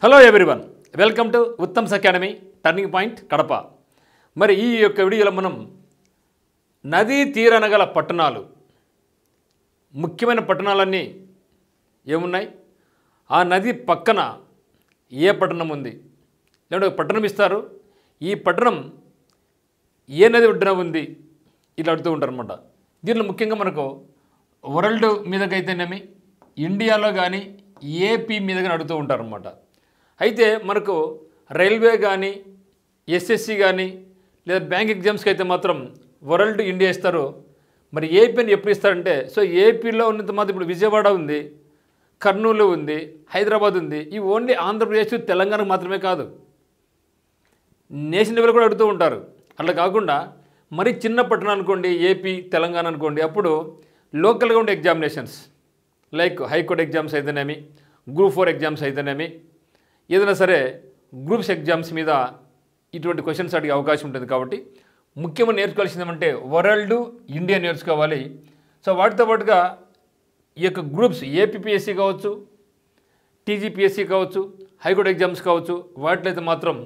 Hello everyone, welcome to Uttam's academy turning point Kadapa. మరి ఈ యొక్క వీడియోలో మనం నదీ తీరాన గల పట్టణాలు, ముఖ్యమైన పట్టణాలన్నీ ఏమున్నాయి, ఆ నది పక్కన ఏ పట్టణం ఉంది, లేదంటే ఒక పట్టణం ఇస్తారు, ఈ పట్టణం ఏ నది ఒడ్డున ఉంది, ఇలా అడుగుతూ ఉంటారు అనమాట. దీనిలో ముఖ్యంగా మనకు వరల్డ్ మీదకైతేనేమి, ఇండియాలో కానీ ఏపీ మీద కానీ అడుగుతూ ఉంటారు అన్నమాట. అయితే మనకు రైల్వే కానీ ఎస్ఎస్సి కానీ లేదా బ్యాంక్ ఎగ్జామ్స్కి అయితే మాత్రం వరల్డ్ ఇండియా ఇస్తారు. మరి ఏపీని ఎప్పుడు ఇస్తారంటే, సో ఏపీలో ఉన్నంత మాత్రం ఇప్పుడు విజయవాడ ఉంది, కర్నూలు ఉంది, హైదరాబాద్ ఉంది. ఈ ఓన్లీ ఆంధ్రప్రదేశ్ తెలంగాణకు మాత్రమే కాదు, నేషనల్ లెవెల్ కూడా అడుగుతూ ఉంటారు. అట్లా కాకుండా మరి చిన్న పట్టణం అనుకోండి, ఏపీ తెలంగాణ అనుకోండి, అప్పుడు లోకల్గా ఉండే ఎగ్జామినేషన్స్ లైక్ హైకోర్టు ఎగ్జామ్స్ అయితేనేమి, గ్రూప్ 4 ఎగ్జామ్స్ అయితేనేమి, ఏదైనా సరే గ్రూప్స్ ఎగ్జామ్స్ మీద ఇటువంటి క్వశ్చన్స్ అడిగే అవకాశం ఉంటుంది. కాబట్టి ముఖ్యంగా నేర్చుకోవాల్సింది ఏమంటే వరల్డ్ ఇండియా నేర్చుకోవాలి. సో వాటితో పాటుగా ఈ యొక్క గ్రూప్స్ ఏపీపీఎస్సీ కావచ్చు, టీజీపీఎస్సీ కావచ్చు, హైకోర్టు ఎగ్జామ్స్ కావచ్చు, వాటిలో అయితే మాత్రం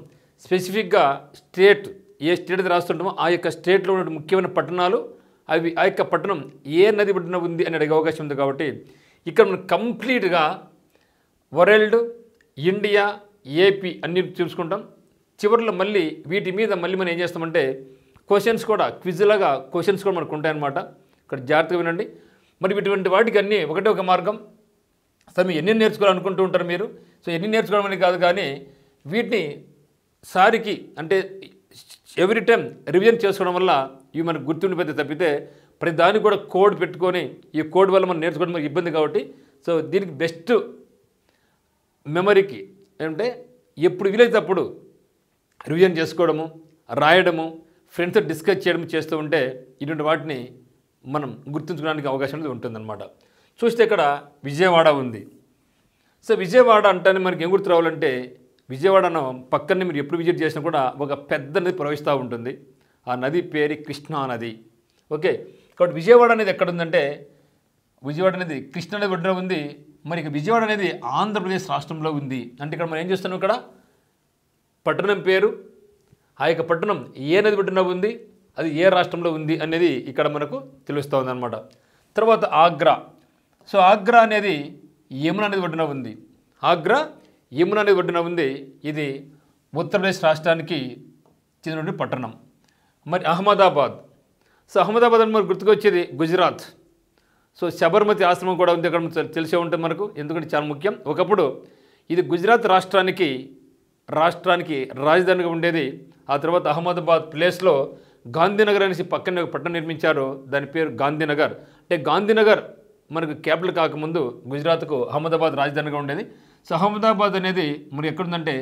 స్పెసిఫిక్గా స్టేట్, ఏ స్టేట్ అయితే రాస్తుంటామో ఆ యొక్క స్టేట్లో ఉన్న ముఖ్యమైన పట్టణాలు, అవి ఆ యొక్క పట్టణం ఏ నది పట్టణం ఉంది అని అడిగే అవకాశం ఉంది. కాబట్టి ఇక్కడ మనం కంప్లీట్గా వరల్డ్, ఇండియా, ఏపీ అన్ని చూసుకుంటాం. చివరిలో మళ్ళీ వీటి మీద మనం ఏం చేస్తామంటే క్వశ్చన్స్ కూడా, క్విజ్లాగా క్వశ్చన్స్ కూడా మనకు ఉంటాయన్నమాట. ఇక్కడ జాగ్రత్తగా వినండి. మరి ఇటువంటి వాటికి అన్నీ ఒకటే ఒక మార్గం. అసలు మీరు ఎన్ని నేర్చుకోవాలనుకుంటూ ఉంటారు మీరు. సో ఎన్ని నేర్చుకోవడం అని కాదు, కానీ వీటిని సారికి అంటే ఎవ్రీ టైం రివిజన్ చేసుకోవడం వల్ల ఇవి మనకు గుర్తుండిపోతే తప్పితే ప్రతి దానికి కూడా కోడ్ పెట్టుకొని ఈ కోడ్ వల్ల మనం నేర్చుకోవడం మనకు ఇబ్బంది. కాబట్టి సో దీనికి బెస్ట్ మెమరీకి ఏంటంటే ఎప్పుడు వీలైతే అప్పుడు రివిజన్ చేసుకోవడము, రాయడము, ఫ్రెండ్స్తో డిస్కస్ చేయడం చేస్తూ ఉంటే ఇటువంటి వాటిని మనం గుర్తుంచుకోవడానికి అవకాశం అనేది ఉంటుందన్నమాట. చూస్తే ఇక్కడ విజయవాడ ఉంది. సో విజయవాడ అంటేనే మనకి ఏం గుర్తు రావాలంటే, విజయవాడ అన్న పక్కనే మీరు ఎప్పుడు విజిట్ చేసినా కూడా ఒక పెద్ద నది ప్రవహిస్తూ ఉంటుంది. ఆ నది పేరు కృష్ణా నది. ఓకే, కాబట్టి విజయవాడ అనేది ఎక్కడ ఉందంటే, విజయవాడ అనేది కృష్ణా నది ఒడ్డున ఉంది. మరి ఇక విజయవాడ అనేది ఆంధ్రప్రదేశ్ రాష్ట్రంలో ఉంది. అంటే ఇక్కడ మనం ఏం చేస్తున్నాం, ఇక్కడ పట్టణం పేరు, ఆ యొక్క పట్టణం ఏ నది ఒడ్డున ఉంది, అది ఏ రాష్ట్రంలో ఉంది అనేది ఇక్కడ మనకు తెలుస్తూ ఉందన్నమాట. తర్వాత ఆగ్రా. సో ఆగ్రా అనేది యమునా నది ఒడ్డున ఉంది. ఆగ్రా యమునా నది ఒడ్డున ఉంది. ఇది ఉత్తరప్రదేశ్ రాష్ట్రానికి చెందినటువంటి పట్టణం. మరి అహ్మదాబాద్. సో అహ్మదాబాద్ అని మనకు గుర్తుకొచ్చేది గుజరాత్. సో సబర్మతి ఆశ్రమం కూడా ఉంది, అక్కడ తెలిసే ఉంటుంది మనకు, ఎందుకంటే చాలా ముఖ్యం. ఒకప్పుడు ఇది గుజరాత్ రాష్ట్రానికి రాజధానిగా ఉండేది. ఆ తర్వాత అహ్మదాబాద్ ప్లేస్లో గాంధీనగర్ అనేసి పక్కనే ఒక పట్టణం నిర్మించారు, దాని పేరు గాంధీనగర్. అంటే గాంధీనగర్ మనకు క్యాపిటల్ కాకముందు గుజరాత్కు అహ్మదాబాద్ రాజధానిగా ఉండేది. సో అహ్మదాబాద్ అనేది మనకి ఎక్కడుందంటే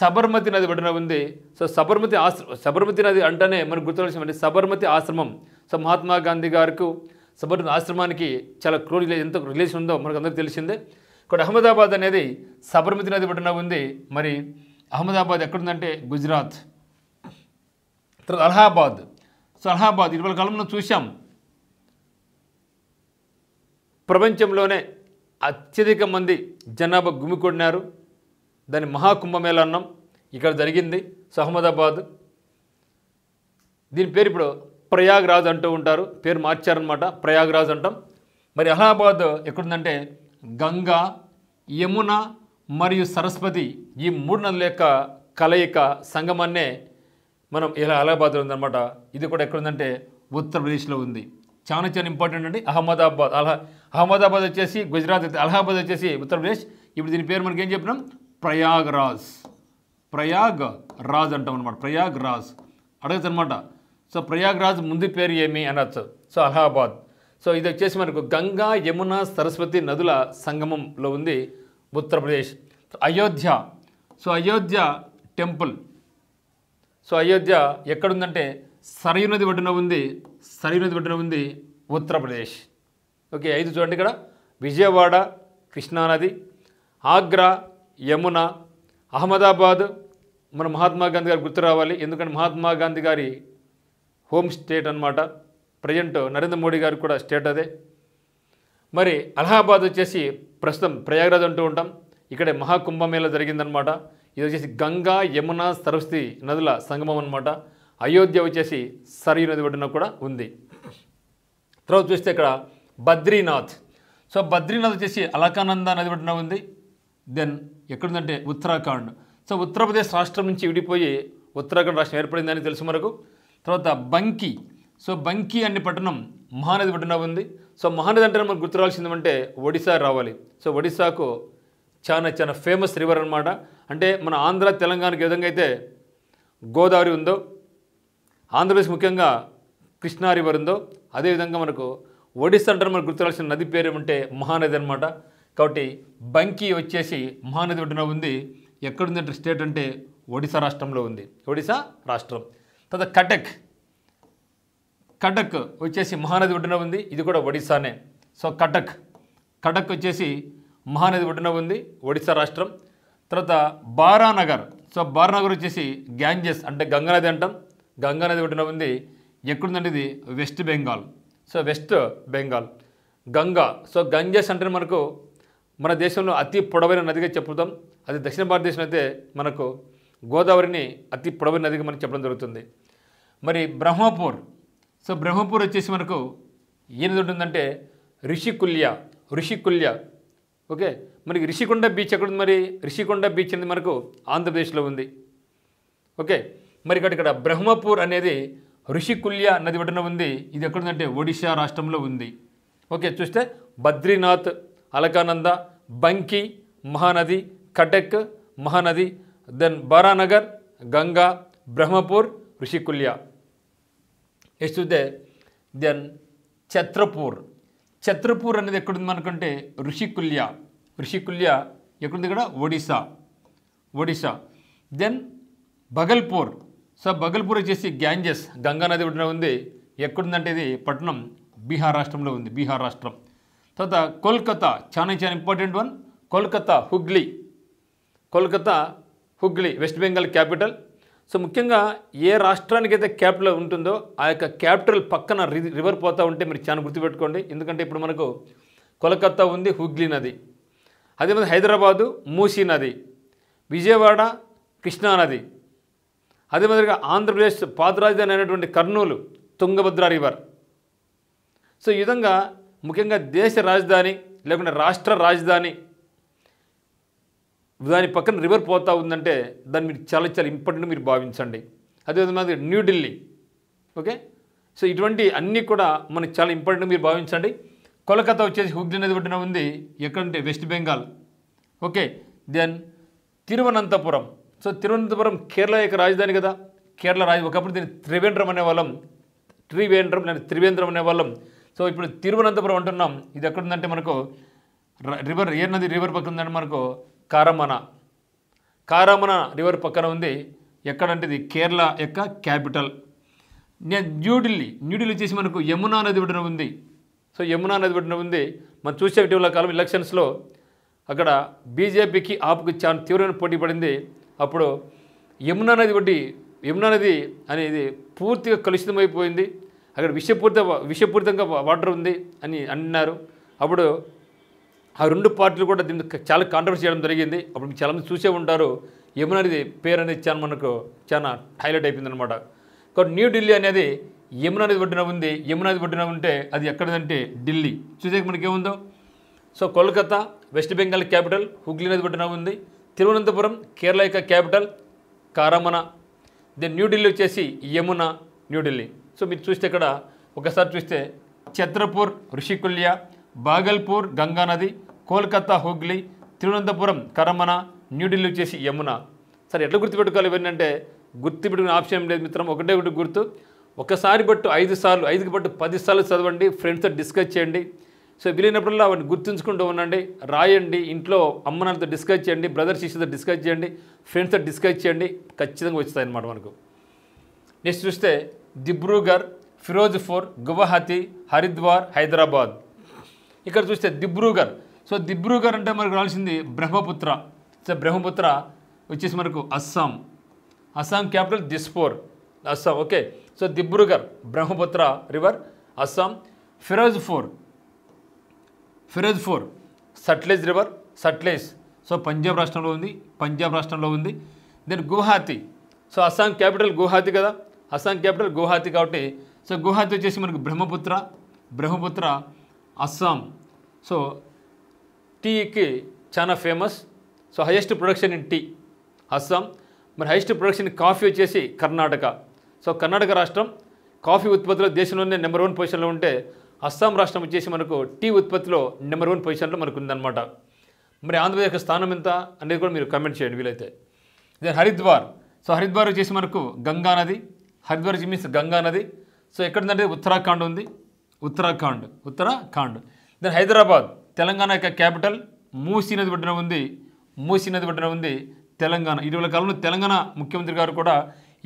సబర్మతి నది ఒడ్డున ఉంది. సో సబర్మతి నది అంటేనే మనకు గుర్తువలసిన సబర్మతి ఆశ్రమం. సో మహాత్మా గాంధీ గారికి సబర్మతి ఆశ్రమానికి చాలా ఎంత రిలేషన్ ఉందో మనకు అందరికీ తెలిసిందే. ఇక్కడ అహ్మదాబాద్ అనేది సబర్మతి నది ఒడ్డున ఉంది. మరి అహ్మదాబాద్ ఎక్కడుందంటే గుజరాత్. తర్వాత అలహాబాద్. సో అలహాబాద్ ఇటీవల కాలంలో చూసాం, ప్రపంచంలోనే అత్యధిక మంది జనాభా గుమికూడినారు, దాన్ని మహాకుంభమేళ అన్నాం, ఇక్కడ జరిగింది. సో అహ్మదాబాద్, దీని పేరు ఇప్పుడు ప్రయాగ్రాజ్ అంటూ ఉంటారు, పేరు మార్చారనమాట, ప్రయాగ్రాజ్ అంటాం. మరి అలహాబాద్ ఎక్కడుందంటే గంగా, యమున మరియు సరస్వతి ఈ 3 నదుల యొక్క కలయిక సంగమాన్నే మనం ఇలా అలహాబాద్లో ఉందన్నమాట. ఇది కూడా ఎక్కడుందంటే ఉత్తరప్రదేశ్లో ఉంది. చాలా ఇంపార్టెంట్ అండి. అహ్మదాబాద్ వచ్చేసి గుజరాత్, అలహాబాద్ వచ్చేసి ఉత్తరప్రదేశ్. ఇప్పుడు దీని పేరు మనకి ఏం చెప్పినాం, ప్రయాగ్రాజ్ అంటాం అనమాట, ప్రయాగ్రాజ్ అడగచ్చు అనమాట. సో ప్రయాగ్రాజ్ ముందు పేరు ఏమి అనొచ్చు. సో అలహాబాద్. సో ఇది వచ్చేసి మనకు గంగా, యమున, సరస్వతి నదుల సంగమంలో ఉంది Uttar Pradesh. Ayodhya. So Ayodhya temple. So Ayodhya ఎక్కడుందంటే సరయూ నది ఒడ్డున ఉంది, ఉత్తరప్రదేశ్. ఓకే, 5 చూడండి ఇక్కడ: విజయవాడ కృష్ణానది, ఆగ్రా యమున, అహ్మదాబాద్ మన మహాత్మా గాంధీ గారు గుర్తు రావాలి, ఎందుకంటే మహాత్మా గాంధీ గారి హోమ్ స్టేట్ అనమాట. ప్రజెంట్ నరేంద్ర మోడీ గారికి కూడా స్టేట్ అదే. మరి అలహాబాద్ వచ్చేసి ప్రస్తుతం ప్రయాగ్రాజ్ అంటూ ఉంటాం. ఇక్కడే మహాకుంభమేళ జరిగిందనమాట. ఇది వచ్చేసి గంగా, యమున, సరస్వతి నదుల సంగమం అనమాట. అయోధ్య వచ్చేసి సరయూ నది ఒడ్డున కూడా ఉంది. తర్వాత చూస్తే ఇక్కడ బద్రీనాథ్. సో బద్రీనాథ్ వచ్చేసి అలకానంద నది ఒడ్డున ఉంది. దెన్ ఎక్కడుందంటే ఉత్తరాఖండ్. సో ఉత్తరప్రదేశ్ రాష్ట్రం నుంచి విడిపోయి ఉత్తరాఖండ్ రాష్ట్రం ఏర్పడిందని తెలుసు మనకు. తర్వాత బంకి. సో బంకి అనే పట్టణం మహానది ఒడ్డున ఉంది. సో మహానది అంటే మనకు గుర్తు రావాల్సిందంటే ఒడిశా రావాలి. సో ఒడిశాకు చాలా ఫేమస్ రివర్ అనమాట. అంటే మన ఆంధ్ర తెలంగాణకి ఏ విధంగా అయితే గోదావరి ఉందో, ఆంధ్రప్రదేశ్ ముఖ్యంగా కృష్ణా రివర్ ఉందో, అదేవిధంగా మనకు ఒడిశా అంటే మనకు గుర్తురాల్సిన నది పేరు ఏమంటే మహానది అనమాట. కాబట్టి బంకి వచ్చేసి మహానది ఒడ్డున ఉంది. ఎక్కడుందంటే స్టేట్ అంటే ఒడిశా రాష్ట్రంలో ఉంది, ఒడిశా రాష్ట్రం. తర్వాత కటక్ వచ్చేసి మహానది ఒడ్డున ఉంది. ఇది కూడా ఒడిశానే. సో కటక్ వచ్చేసి మహానది ఒడ్డున ఉంది, ఒడిశా రాష్ట్రం. తర్వాత బారానగర్. సో బారానగర్ వచ్చేసి గ్యాంజెస్ అంటే గంగానది అంటాం, గంగానది ఒడ్డున ఉంది. ఎక్కడుందంటే ఇది West Bengal. So West Bengal. Ganga. So Ganges అంటే మనకు మన దేశంలో అతి పొడవైన నదిగా చెప్పుతాం. అది దక్షిణ భారతదేశం అయితే మనకు గోదావరిని అతి పొడవైన నదిగా మనకి చెప్పడం జరుగుతుంది. మరి బ్రహ్మపూర్. సో బ్రహ్మపూర్ వచ్చేసి మనకు ఏది ఉంటుందంటే రిషికుల్య. ఓకే, మనకి రిషికొండ బీచ్ ఎక్కడుంది? మరి రిషికొండ బీచ్ అనేది మనకు ఆంధ్రప్రదేశ్లో ఉంది. ఓకే, మరి ఇక్కడ బ్రహ్మపూర్ అనేది రిషికుల్య నది ఒడ్డున ఉంది. ఇది ఎక్కడుందంటే ఒడిశా రాష్ట్రంలో ఉంది. ఓకే, చూస్తే బద్రీనాథ్, అలకానంద, బంకి మహానది, కటక్ మహానది, దెన్ బారానగర్, గంగా, బ్రహ్మపూర్, రిషికుల్య. నెక్స్ట్ చూస్తే దెన్ ఛత్రపూర్ అనేది ఎక్కడుంది మనకంటే రిషికుల్య ఎక్కడుంది? ఇక్కడ ఒడిశా. దెన్ బగల్పూర్. సో బగల్పూర్ వచ్చేసి గ్యాంజెస్ గంగా నది ఒడ్డున ఉంది. ఎక్కడుందంటే ఇది పట్టణం బీహార్ రాష్ట్రంలో ఉంది, బీహార్ రాష్ట్రం. తర్వాత కోల్కతా, చాలా important one. Kolkata Hooghly west Bengal capital. So ముఖ్యంగా ఏ రాష్ట్రానికైతే క్యాపిటల్ ఉంటుందో ఆ యొక్క క్యాపిటల్ పక్కన రివర్ పోతూ ఉంటే మీరు చాలా గుర్తుపెట్టుకోండి. ఎందుకంటే ఇప్పుడు మనకు కోల్కతా ఉంది, హుగ్లీ నది. అదేవిధంగా హైదరాబాదు మూసీ నది, విజయవాడ కృష్ణా నది. అదేవిధంగా ఆంధ్రప్రదేశ్ పాత రాజధాని అయినటువంటి కర్నూలు తుంగభద్ర రివర్. సో ఈ విధంగా ముఖ్యంగా దేశ రాజధాని లేకుంటే రాష్ట్ర రాజధాని దాని పక్కన రివర్ పోతూ ఉందంటే దాన్ని మీరు చాలా ఇంపార్టెంట్ మీరు భావించండి. అదేవిధంగా న్యూఢిల్లీ. ఓకే, సో ఇటువంటి అన్నీ కూడా మనకి చాలా ఇంపార్టెంట్ మీరు భావించండి. కోల్కతా వచ్చేసి హుగ్లీ నది ఒడ్డున ఉంది. ఎక్కడంటే West Bengal. Okay, then Thiruvananthapuram. So Thiruvananthapuram Kerala యొక్క రాజధాని కదా. కేరళ ఒకప్పుడు దీన్ని త్రివేంద్రం అనేవాళ్ళం సో ఇప్పుడు తిరువనంతపురం అంటున్నాం. ఇది ఎక్కడుందంటే మనకు రివర్, ఏ నది రివర్ పక్కన ఉందంటే మనకు కారమన రివర్ పక్కన ఉంది. ఎక్కడంటే ఇది కేరళ యొక్క క్యాపిటల్. న్యూఢిల్లీ వచ్చేసి మనకు యమునా నది ఒడ్డున ఉంది. సో యమునా నది ఒడ్డున ఉంది. మనం చూసే ఇటీవల కాలం ఎలక్షన్స్లో అక్కడ బీజేపీకి ఆపుకి చాలా తీవ్రమైన పోటీ పడింది. అప్పుడు యమునా నది అనేది పూర్తిగా కలుషితమైపోయింది. అక్కడ విషపూరితంగా వాటర్ ఉంది అని అన్నారు. అప్పుడు ఆ రెండు పార్టీలు కూడా దీన్ని చాలా కాంట్రవర్సీ చేయడం జరిగింది. అప్పుడు మీకు చాలామంది చూసే ఉంటారు. యమునా నది పేరు అనేది చాలా హైలైట్ అయిపోయింది అనమాట. కాబట్టి న్యూఢిల్లీ అనేది యమునా నది ఒడ్డున ఉంది. యమునా నది ఒడ్డున ఉంటే అది ఎక్కడంటే ఢిల్లీ. చూసే మనకి ఏముందో. So Kolkata west Bengal capital, Hooghly నది ఒడ్డున ఉంది. తిరువనంతపురం కేరళ యొక్క క్యాపిటల్ కారమన. దెన్ న్యూఢిల్లీ వచ్చేసి యమునా, న్యూఢిల్లీ. సో మీరు చూస్తే ఇక్కడ ఒకసారి చూస్తే ఛత్రపూర్ రిషికుల్య, బాగల్పూర్ గంగా నది, కోల్కతా హుగ్లీ, తిరువనంతపురం కరమన, న్యూఢిల్లీ వచ్చేసి యమునా. సరే ఎట్లా గుర్తుపెట్టుకోవాలి ఇవన్నీ అంటే గుర్తుపెట్టుకునే ఆప్షన్ ఏం లేదు మిత్రం. ఒకటే గుర్తు. ఒకసారి బట్టు 5 సార్లు, 5కి బట్టు 10 సార్లు చదవండి. ఫ్రెండ్స్తో డిస్కస్ చేయండి. సో వీలైనప్పుడల్లా అవన్నీ గుర్తుంచుకుంటూ ఉండండి, రాయండి. ఇంట్లో అమ్మనాలతో డిస్కస్ చేయండి, బ్రదర్ సిస్టర్తో డిస్కస్ చేయండి, ఫ్రెండ్స్తో డిస్కస్ చేయండి. ఖచ్చితంగా వస్తాయి అన్నమాట మనకు. నెక్స్ట్ చూస్తే దిబ్రూగర్, ఫిరోజ్పూర్, గువాహతి, హరిద్వార్, హైదరాబాద్. ఇక్కడ చూస్తే దిబ్రూగర్. సో దిబ్రూగర్ అంటే మనకు రావాల్సింది బ్రహ్మపుత్ర. సో బ్రహ్మపుత్ర వచ్చేసి మనకు Assam capital Dispur, Assam. Okay, so Dibrugarh Brahmaputra river, Assam. Firozpur Sutlej river, so Punjab రాష్ట్రంలో ఉంది, పంజాబ్ రాష్ట్రంలో ఉంది. Then Guwahati, so Assam capital Guwahati కదా, అస్సాం క్యాపిటల్ గువాహతి కాబట్టి సో గువాహతి వచ్చేసి మనకు బ్రహ్మపుత్ర అస్సాం. సో టీకి చాలా famous. So highest production in tea Assam. మరి హైయెస్ట్ ప్రొడక్షన్ కాఫీ వచ్చేసి కర్ణాటక. సో కర్ణాటక రాష్ట్రం కాఫీ ఉత్పత్తిలో దేశంలోనే నెంబర్ 1 పొజిషన్లో ఉంటే అస్సాం రాష్ట్రం వచ్చేసి మనకు టీ ఉత్పత్తిలో నెంబర్ 1 పొజిషన్లో మనకు ఉందన్నమాట. మరి ఆంధ్రప్రదేశ్ స్థానం ఎంత అనేది కూడా మీరు కమెంట్ చేయండి వీలైతే. దెన్ హరిద్వార్, సో హరిద్వార్ వచ్చేసి మనకు గంగా నది, హరిద్వార్ మీన్స్ గంగా నది. సో ఎక్కడుందంటే ఉత్తరాఖండ్ ఉంది, ఉత్తరాఖండ్. దెన్ హైదరాబాద్ తెలంగాణ యొక్క క్యాపిటల్, మూసీ నది ఒడ్డున ఉంది తెలంగాణ. ఇటీవల కాలంలో తెలంగాణ ముఖ్యమంత్రి గారు కూడా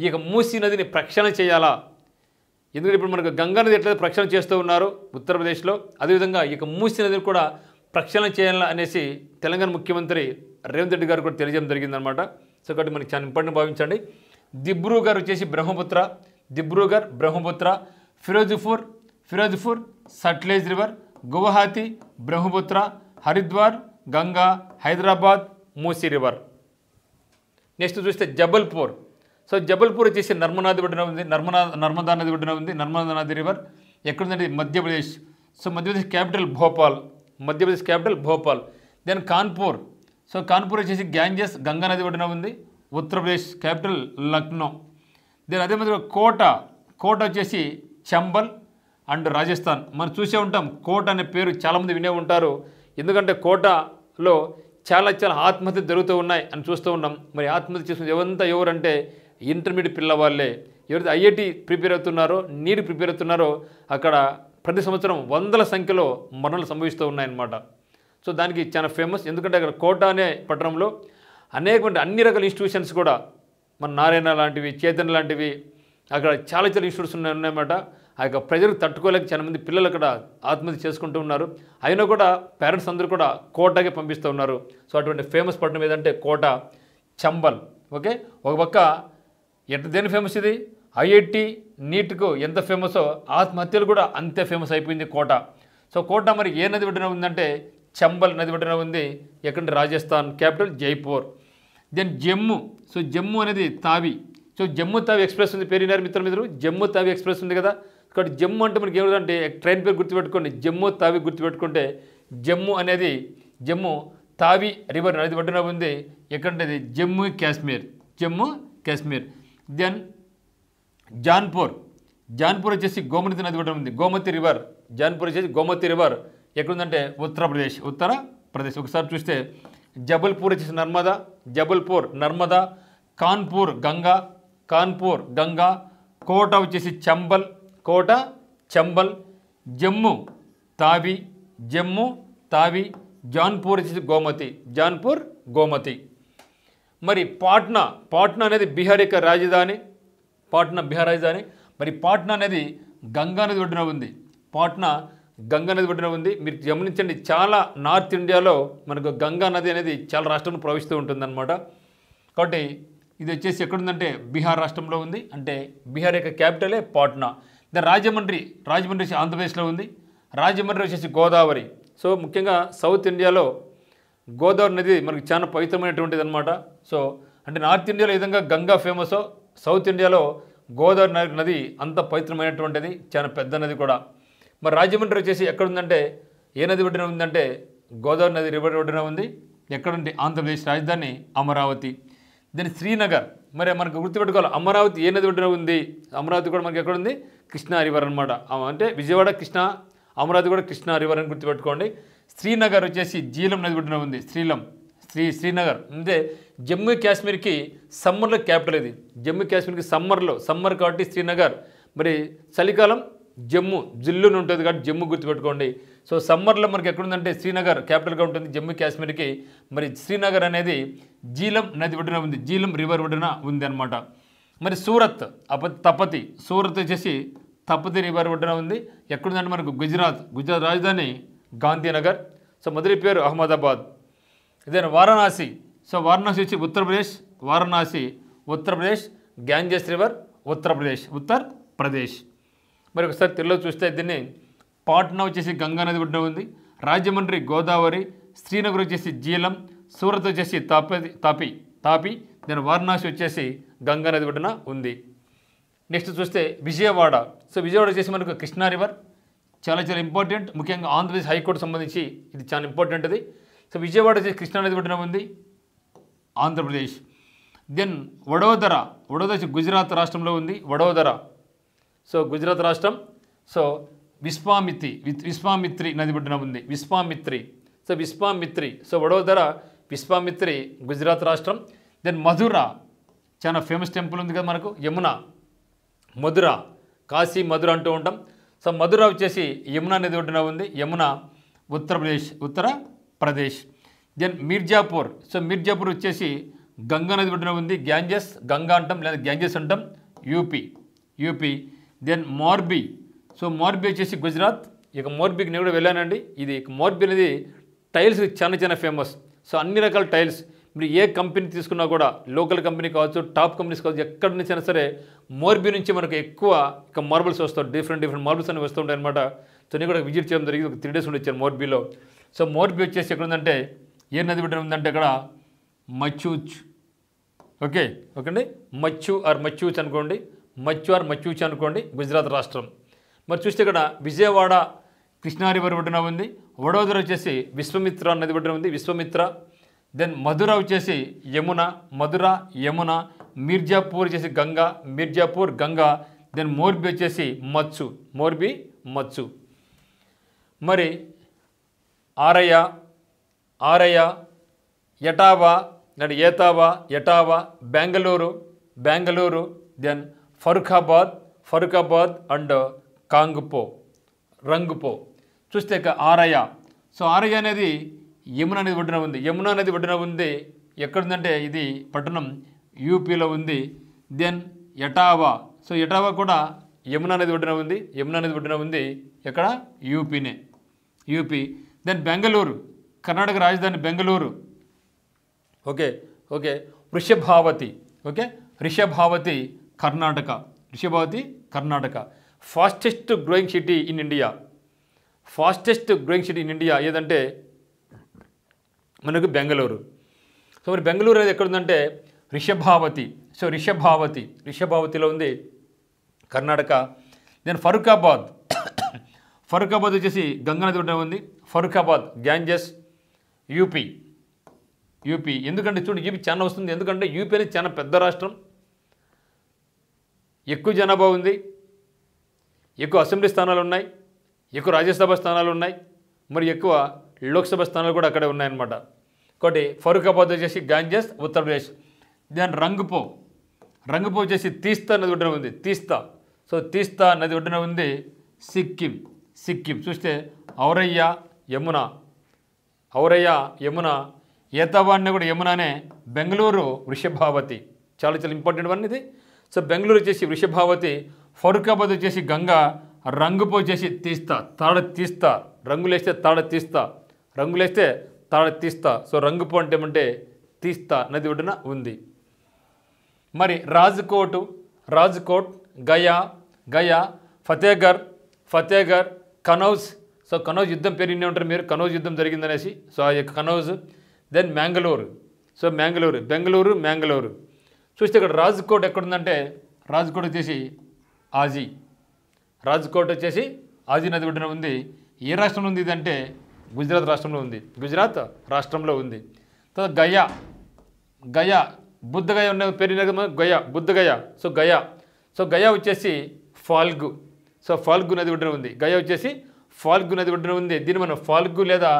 ఈ యొక్క మూసీ నదిని ప్రక్షాళన చేయాలా, ఎందుకంటే ఇప్పుడు మనకు గంగా నది ఎట్లయితే ప్రక్షాళన చేస్తూ ఉన్నారు ఉత్తరప్రదేశ్లో, అదేవిధంగా ఈ యొక్క మూసీ నదిని కూడా ప్రక్షాళన చేయాలా అనేసి తెలంగాణ ముఖ్యమంత్రి రేవంత్ రెడ్డి గారు కూడా తెలియజేయడం జరిగిందనమాట. సో కాబట్టి మనకి చాలా ఇంపార్టెంట్ భావించండి. దిబ్రూగర్ వచ్చేసి Brahmaputra, Firozpur Sutlej river, Guwahati Brahmaputra, Haridwar Ganga, Hyderabad Musi river. Next చూస్తే జబల్పూర్, సో జబల్పూర్ వచ్చేసి నర్మదా నది ఒడ్డున ఉంది, నర్మదా నది రివర్. ఎక్కడుందంటే Madhya Pradesh. So Madhya Pradesh capital Bhopal. Then Kanpur, so Kanpur వచ్చేసి గ్యాంజెస్ గంగా నది ఒడ్డున ఉంది, ఉత్తరప్రదేశ్ క్యాపిటల్ లక్నో. దెన్ అదే మాదిరిగా కోట వచ్చేసి చంబల్ అండ్ రాజస్థాన్. మనం చూసే ఉంటాం కోట అనే పేరు చాలామంది వినే ఉంటారు, ఎందుకంటే కోటలో చాలా ఆత్మహత్య జరుగుతూ ఉన్నాయి అని చూస్తూ ఉన్నాం. మరి ఆత్మహత్య చేసుకుని ఎవరంటే ఇంటర్మీడియట్ పిల్లవాళ్ళే. ఎవరైతే ఐఐటి ప్రిపేర్ అవుతున్నారో, నీట్ ప్రిపేర్ అవుతున్నారో అక్కడ ప్రతి సంవత్సరం వందల సంఖ్యలో మరణాలు సంభవిస్తూ ఉన్నాయన్నమాట. సో దానికి చాలా ఫేమస్, ఎందుకంటే అక్కడ కోట అనే పట్టణంలో అనేకమంది అన్ని రకాల ఇన్స్టిట్యూషన్స్ కూడా, మన నారాయణ లాంటివి, చైతన్య లాంటివి అక్కడ చాలా ఇన్స్టిట్యూట్స్ ఉన్నాయన్నమాట. ఆ యొక్క ప్రజలకు తట్టుకోలేక చాలామంది పిల్లలు అక్కడ ఆత్మహత్య చేసుకుంటూ ఉన్నారు. అయినా కూడా పేరెంట్స్ అందరూ కూడా కోటకే పంపిస్తూ ఉన్నారు. సో అటువంటి ఫేమస్ పట్టణం ఏదంటే కోట, చంబల్. ఓకే, ఒక పక్క దేని ఫేమస్ ఇది, ఐఐటి నీట్కు ఎంత ఫేమసో ఆత్మహత్యలు కూడా అంతే ఫేమస్ అయిపోయింది కోట. సో కోట మరి ఏ నది ఒడ్డున ఉందంటే చంబల్ నది ఒడ్డున ఉంది. ఎక్కడంటే Rajasthan capital Jaipur. Then Jammu, so Jammu అనేది తావి. సో జమ్మూ తావి ఎక్స్ప్రెస్ ఉంది, పేరున్నారు మిత్రులు, జమ్మూ తావి ఎక్స్ప్రెస్ ఉంది కదా. కాబట్టి జమ్మూ అంటే మనకి ఏమిటంటే ట్రైన్ పేరు గుర్తుపెట్టుకోండి, జమ్మూ తావి గుర్తుపెట్టుకుంటే జమ్మూ అనేది జమ్మూ తావి రివర్ నది ఒడ్డున ఉంది. ఎక్కడంటే జమ్మూ కాశ్మీర్. దెన్ జాన్పూర్ వచ్చేసి గోమతి నది ఒడ్డున ఉంది, జాన్పూర్ వచ్చేసి గోమతి రివర్. ఎక్కడుందంటే ఉత్తరప్రదేశ్. ఒకసారి చూస్తే జబల్పూర్ వచ్చేసి నర్మదా, కాన్పూర్ గంగా, కోట వచ్చేసి చంబల్, జమ్మూ తావి, జాన్పూర్ వచ్చేసి గోమతి. మరి పాట్నా అనేది బీహార్ యొక్క రాజధాని, బీహార్ రాజధాని. మరి పాట్నా అనేది గంగా నది ఒడ్డున ఉంది. మీరు గమనించండి, చాలా నార్త్ ఇండియాలో మనకు గంగా నది అనేది చాలా రాష్ట్రంలో ప్రవహిస్తూ ఉంటుందన్నమాట. కాబట్టి ఇది వచ్చేసి ఎక్కడుందంటే బీహార్ రాష్ట్రంలో ఉంది, అంటే బీహార్ యొక్క క్యాపిటలే పాట్నా. దెన్ రాజమండ్రి ఆంధ్రప్రదేశ్లో ఉంది. రాజమండ్రి వచ్చేసి గోదావరి. సో ముఖ్యంగా సౌత్ ఇండియాలో గోదావరి నది మనకు చాలా పవిత్రమైనటువంటిది అనమాట. సో అంటే నార్త్ ఇండియాలో ఈ విధంగా గంగా ఫేమసో, సౌత్ ఇండియాలో గోదావరి నది అంత పవిత్రమైనటువంటిది, చాలా పెద్ద నది కూడా. మరి రాజమండ్రి వచ్చేసి ఎక్కడుందంటే ఏ నది ఒడ్డున ఉందంటే గోదావరి నది రివర్ ఒడ్డున ఉంది. ఎక్కడుంటే ఆంధ్రప్రదేశ్ రాజధాని అమరావతి. దాని శ్రీనగర్, మరి మనకు గుర్తుపెట్టుకోవాలి అమరావతి ఏ నది ఒడ్డున ఉంది, అమరావతి కూడా మనకి ఎక్కడుంది కృష్ణా రివర్ అనమాట. అంటే విజయవాడ కృష్ణా, అమరావతి కూడా కృష్ణా రివర్ అని గుర్తుపెట్టుకోండి. శ్రీనగర్ వచ్చేసి జీలం నది ఒడ్డున ఉంది, శ్రీనగర్. అంటే జమ్మూ కాశ్మీర్కి సమ్మర్లో క్యాపిటల్ ఇది, జమ్మూ కాశ్మీర్కి సమ్మర్ కాబట్టి శ్రీనగర్. మరి చలికాలం జిల్లుని ఉంటుంది కాబట్టి జమ్మూ గుర్తుపెట్టుకోండి. సో సమ్మర్లో మనకి ఎక్కడుందంటే శ్రీనగర్ క్యాపిటల్గా ఉంటుంది జమ్మూ కాశ్మీర్కి. మరి శ్రీనగర్ అనేది జీలం నది ఒడ్డున ఉంది, జీలం రివర్ ఒడ్డున ఉంది అనమాట. మరి సూరత్ వచ్చేసి తపతి రివర్ ఒడ్డున ఉంది. ఎక్కడుందంటే మనకు గుజరాత్ రాజధాని గాంధీనగర్. సో మొదటి పేరు అహ్మదాబాద్. ఇదే వారణాసి. సో వారణాసి వచ్చి ఉత్తరప్రదేశ్, గ్యాంజెస్ రివర్ ఉత్తరప్రదేశ్. మరి ఒకసారి తెలుగులో చూస్తే దీన్ని పాట్నా వచ్చేసి గంగా నది ఒడ్డున ఉంది, రాజమండ్రి గోదావరి, శ్రీనగర్ వచ్చేసి జీలం, సూరత్ వచ్చేసి తాపి దెన్ వారణాసి వచ్చేసి గంగా నది ఒడ్డున ఉంది. నెక్స్ట్ చూస్తే విజయవాడ. సో విజయవాడ వచ్చేసి మనకు కృష్ణా రివర్, చాలా చాలా ఇంపార్టెంట్, ముఖ్యంగా ఆంధ్రప్రదేశ్ హైకోర్టు సంబంధించి ఇది చాలా ఇంపార్టెంట్ అది. సో విజయవాడ వచ్చేసి కృష్ణా నది ఒడ్డున ఉంది, ఆంధ్రప్రదేశ్. దెన్ వడోదర వచ్చి గుజరాత్ రాష్ట్రంలో ఉంది, వడోదర. సో గుజరాత్ రాష్ట్రం. సో విశ్వామిత్రి నది ఒడ్డున ఉంది, విశ్వామిత్రి. సో వడోదర, విశ్వామిత్రి గుజరాత్ రాష్ట్రం. దెన్ మధుర, చాలా ఫేమస్ టెంపుల్ ఉంది కదా మనకు, యమున, మధుర, కాశీ మధుర అంటూ ఉంటాం. సో మధుర వచ్చేసి యమునా నది ఒడ్డున ఉంది, యమున ఉత్తరప్రదేశ్. దెన్ మిర్జాపూర్. సో మిర్జాపూర్ వచ్చేసి గంగా నది ఒడ్డున ఉంది, గంగా అంటాం లేదా గ్యాంజెస్ అంటాం, UP. Then Morbi. So Morbi వచ్చేసి గుజరాత్. ఇక మోర్బీకి నేను కూడా వెళ్ళానండి. ఇది మోర్బీ అనేది టైల్స్ చాలా ఫేమస్. సో అన్ని రకాల టైల్స్ మీరు ఏ కంపెనీ తీసుకున్నా కూడా, లోకల్ కంపెనీ కావచ్చు, టాప్ కంపెనీస్ కావచ్చు, ఎక్కడి నుంచి అయినా సరే మోర్బీ నుంచి మనకు ఎక్కువ ఇక మార్బుల్స్ వస్తాయి, డిఫరెంట్ మార్బుల్స్ అనేవి వస్తూ ఉంటాయి అనమాట. సో నేను కూడా విజిట్ చేయడం జరిగింది, ఒక 3 days ఉండి వచ్చాను మోర్బీలో. సో మోర్బీ వచ్చేసి ఎక్కడ ఉందంటే, ఏ నది బిడ్డ ఉందంటే అక్కడ మచ్చూచ్. ఓకే అండి, మచ్చూచ్ అనుకోండి, గుజరాత్ రాష్ట్రం. మరి చూస్తే ఇక్కడ విజయవాడ కృష్ణా రివర్ ఒడ్డున ఉంది, వడోదర వచ్చేసి విశ్వామిత్ర నది ఒడ్డున ఉంది, విశ్వామిత్ర. దెన్ మధుర వచ్చేసి యమున, మిర్జాపూర్ వచ్చేసి గంగా, దెన్ మోర్బీ వచ్చేసి మచ్చు. మరి ఆరయ్య, ఎటావా, బెంగళూరు, దెన్ ఫరూఖాబాద్ అండ్ రంగుపో. చూస్తే ఇక ఆరయ్య. సో ఆరయ్య అనేది యమునా నది ఒడ్డున ఉంది, ఎక్కడుందంటే ఇది పట్టణం యూపీలో ఉంది. దెన్ ఎటావా. సో ఎటావా కూడా యమునా నది ఒడ్డున ఉంది, ఎక్కడ యూపీ. దెన్ బెంగళూరు, కర్ణాటక రాజధాని Bengaluru. Okay Rishabhavathi Karnataka. Fastest growing city in India ఏదంటే మనకు బెంగళూరు. సో మరి బెంగళూరు అనేది ఎక్కడుందంటే రిషభావతి. సో రిషభావతిలో ఉంది, కర్ణాటక. దెన్ ఫరూఖాబాద్ వచ్చేసి గంగా నది ఒడ్డున ఉంది, ఫరూఖాబాద్ గ్యాంజెస్, యూపీ. ఎందుకంటే చూడండి, యూపీ చాలా వస్తుంది, ఎందుకంటే యూపీ అనేది చాలా పెద్ద రాష్ట్రం, ఎక్కువ జనాభా ఉంది, ఎక్కువ అసెంబ్లీ స్థానాలు ఉన్నాయి, ఎక్కువ రాజ్యసభ స్థానాలు ఉన్నాయి, మరి ఎక్కువ లోక్సభ స్థానాలు కూడా అక్కడే ఉన్నాయన్నమాట. ఒకటి ఫరూఖాబాద్ వచ్చేసి గాంజెస్, ఉత్తరప్రదేశ్. దెన్ రంగుపో వచ్చేసి తీస్తా నది ఒడ్డున ఉంది, సో తీస్తా నది ఒడ్డున ఉంది, సిక్కిం. చూస్తే ఔరయ్య యమున, ఏతావాడిని కూడా యమునానే, బెంగళూరు వృషభావతి. చాలా ఇంపార్టెంట్ వన్ ఇది. సో బెంగళూరు వచ్చేసి వృషభావతి, ఫరూఖాబాద్ వచ్చేసి గంగా, రంగుపో వచ్చేసి తీస్తా, రంగులేస్తే తాడ తీస్తా. సో రంగుపో అంటే ఏమంటే తీస్తా నది ఒడ్డున ఉంది. మరి రాజ్కోట్, గయా, ఫతేగర్, కనౌజ్. సో కనౌజ్ యుద్ధం పేరు వినే ఉంటారు మీరు, కనౌజ్ యుద్ధం జరిగిందనేసి. సో ఆ యొక్క కనౌజ్. దెన్ మ్యాంగళూరు. చూస్తే ఇక్కడ రాజ్కోట్ ఎక్కడుందంటే, రాజ్కోట్ వచ్చేసి ఆజీ నది ఒడ్డున ఉంది. ఏ రాష్ట్రంలో ఉంది ఇదంటే గుజరాత్ రాష్ట్రంలో ఉంది. తర్వాత గయా, బుద్ధగయ ఉన్న పేరు బుద్ధగయ. సో గయా వచ్చేసి ఫాల్గు. సో ఫాల్గు నది ఒడ్డున ఉంది, గయా వచ్చేసి ఫాల్గు నది ఒడ్డున ఉంది. దీన్ని మనం ఫాల్గు లేదా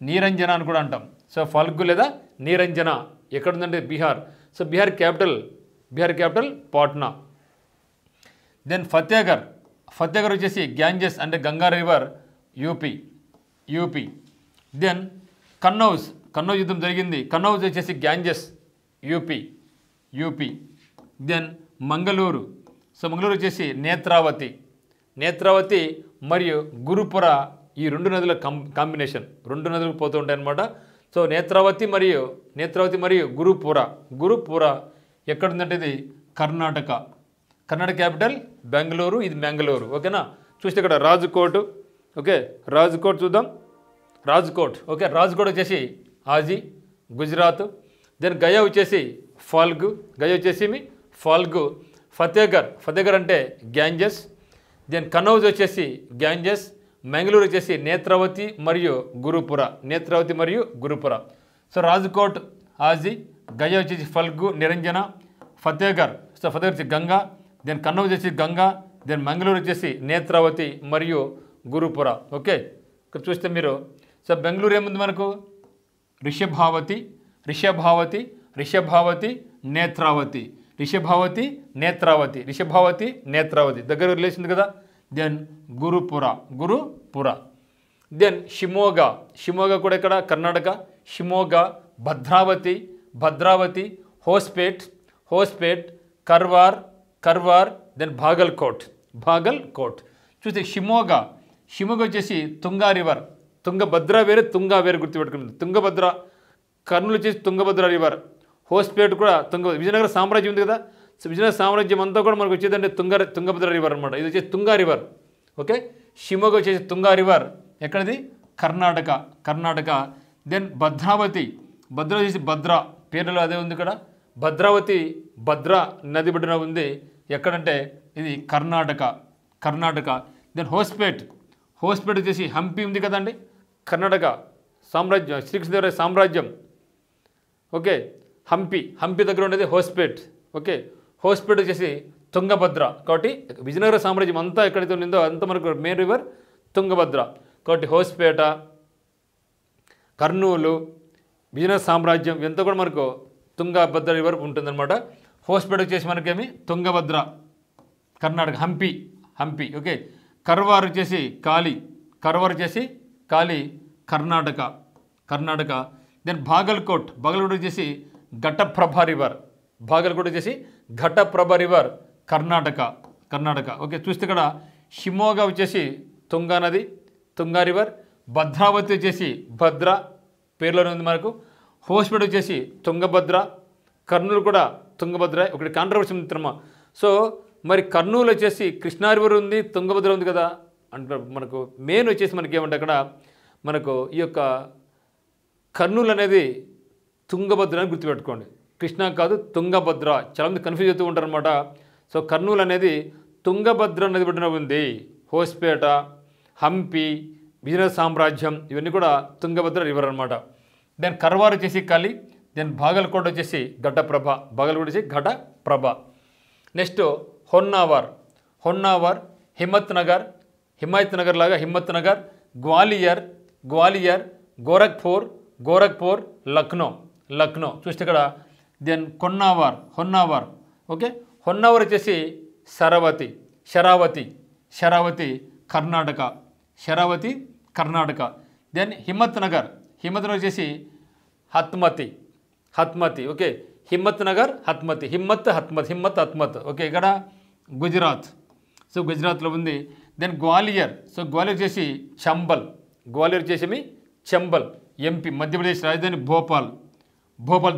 నీరంజన అని కూడా అంటాం. సో ఫాల్గు లేదా నీరంజన ఎక్కడుందంటే Bihar. So Bihar capital Patna. Then Fatehgarh వచ్చేసి గ్యాంజెస్ అంటే Ganga river, UP. Then Kannauj యుద్ధం జరిగింది, కన్నౌజ్ వచ్చేసి Ganges, UP. Then Mangaluru. So Mangaluru వచ్చేసి నేత్రావతి మరియు గురుపుర, ఈ 2 నదుల కాంబినేషన్, 2 నదులు పోతూ ఉంటాయి అన్నమాట. సో నేత్రావతి మరియు గురుపుర ఎక్కడుందంటే ఇది కర్ణాటక క్యాపిటల్ బెంగళూరు, ఇది మ్యాంగళూరు. ఓకేనా. చూస్తే ఇక్కడ రాజ్కోట్. రాజ్కోట్ చూద్దాం. రాజ్కోట్ వచ్చేసి గుజరాత్. దెన్ గయా వచ్చేసి ఫాల్గు, గయా వచ్చేసి ఫాల్గు. ఫతేగర్ అంటే గ్యాంజెస్. దెన్ కనౌజ్ వచ్చేసి గ్యాంజెస్. మెంగళూరు వచ్చేసి నేత్రావతి మరియు గురుపుర. సో రాజ్కోట్ ఆజీ, గయా వచ్చేసి ఫల్గు నిరంజన, ఫతేగర్ వచ్చి గంగా, దెన్ కనౌజ్ వచ్చేసి గంగా, దెన్ మెంగళూరు వచ్చేసి నేత్రావతి మరియు గురుపుర. ఓకే, ఇక్కడ చూస్తే మీరు సో బెంగళూరు ఏముంది మనకు రిషభావతి, నేత్రావతి దగ్గర రిలేషన్ కదా. దెన్ గురుపుర. దెన్ షిమోగా కూడా ఇక్కడ కర్ణాటక, షిమోగా, భద్రావతి, హోస్పేట్, కర్వార్, దెన్ బాగల్కోట్. చూస్తే షిమోగా వచ్చేసి తుంగా రివర్, తుంగభద్ర వేరే గుర్తుపెట్టుకుంటుంది. తుంగభద్ర, కర్నూలు వచ్చేసి తుంగభద్ర రివర్. హోస్పేట్ కూడా విజయనగర సామ్రాజ్యం ఉంది కదా. సో విజయనగర సామ్రాజ్యం అంతా కూడా మనకు వచ్చేదంటే తుంగభద్ర రివర్ అనమాట. ఇది వచ్చేసి తుంగా రివర్. ఓకే, షిమోగా వచ్చేసి తుంగా రివర్ ఎక్కడిది కర్ణాటక. దెన్ భద్రావతి వచ్చేసి భద్రా, పేర్లలో అదే ఉంది ఇక్కడ. భద్రా నది బడిన ఉంది ఎక్కడంటే ఇది కర్ణాటక. దెన్ హోస్పేట్ వచ్చేసి హంపి ఉంది కదండి, కర్ణాటక సామ్రాజ్యం, శ్రీకృష్ణదేవరాయ సామ్రాజ్యం. ఓకే, హంపి దగ్గర ఉండేది హోస్పేట్. ఓకే, హోస్పేట్ వచ్చేసి తుంగభద్ర. కాబట్టి విజయనగర సామ్రాజ్యం అంతా ఎక్కడైతే ఉందో అంతా మనకు మెయిన్ రివర్ తుంగభద్ర. కాబట్టి హోస్పేట, కర్నూలు, విజయనగర సామ్రాజ్యం ఇదంతా కూడా మనకు తుంగభద్ర రివర్ ఉంటుందన్నమాట. హోస్పేట వచ్చేసి మనకేమి తుంగభద్ర కర్ణాటక, హంపి. ఓకే, కర్వార్ వచ్చేసి కాళీ కర్ణాటక. దెన్ బాగల్కోట్ వచ్చేసి ఘటప్రభ రివర్, కర్ణాటక. ఓకే, చూస్తే ఇక్కడ షిమోగా వచ్చేసి తుంగా రివర్. భద్రావతి వచ్చేసి భద్ర పేర్లోనే ఉంది మనకు. హోస్పేట్ వచ్చేసి తుంగభద్ర, కర్నూలు కూడా తుంగభద్ర. ఒకటి కాంట్రవర్సీ మిత్రమా. సో మరి కర్నూలు వచ్చేసి కృష్ణా రివర్ ఉంది, తుంగభద్ర ఉంది కదా. అంటే మనకు మెయిన్ వచ్చేసి మనకి ఏమంటే అక్కడ మనకు ఈ యొక్క కర్నూలు అనేది తుంగభద్ర అని గుర్తుపెట్టుకోండి. కృష్ణా కాదు, తుంగభద్ర. చాలామంది కన్ఫ్యూజ్ అవుతూ ఉంటారు అనమాట. సో కర్నూలు అనేది తుంగభద్ర నది బడిన ఉంది. హోస్పేట, హంపి, విజయనగర సామ్రాజ్యం ఇవన్నీ కూడా తుంగభద్ర రివర్ అనమాట. దెన్ కర్వార్ వచ్చేసి కాళీ. దెన్ బాగల్కోట్ వచ్చేసి ఘటప్రభ. నెక్స్ట్ హొన్నావర్, హిమ్మత్ నగర్ లాగా హిమ్మత్ నగర్, గ్వాలియర్, గోరఖ్పూర్, లక్నో. చూస్తే ఇక్కడ దెన్ హొన్నావర్. ఓకే, హొన్నావర్ వచ్చేసి శరావతి కర్ణాటక. దెన్ హిమ్మత్ నగర్ వచ్చేసి హత్మతి. ఓకే, హిమ్మత్ నగర్, హత్మత్. ఓకే, ఇక్కడ గుజరాత్. సో గుజరాత్లో ఉంది. దెన్ గ్వాలియర్ వచ్చేసి చంబల్, ఎంపీ, మధ్యప్రదేశ్ రాజధాని భోపాల్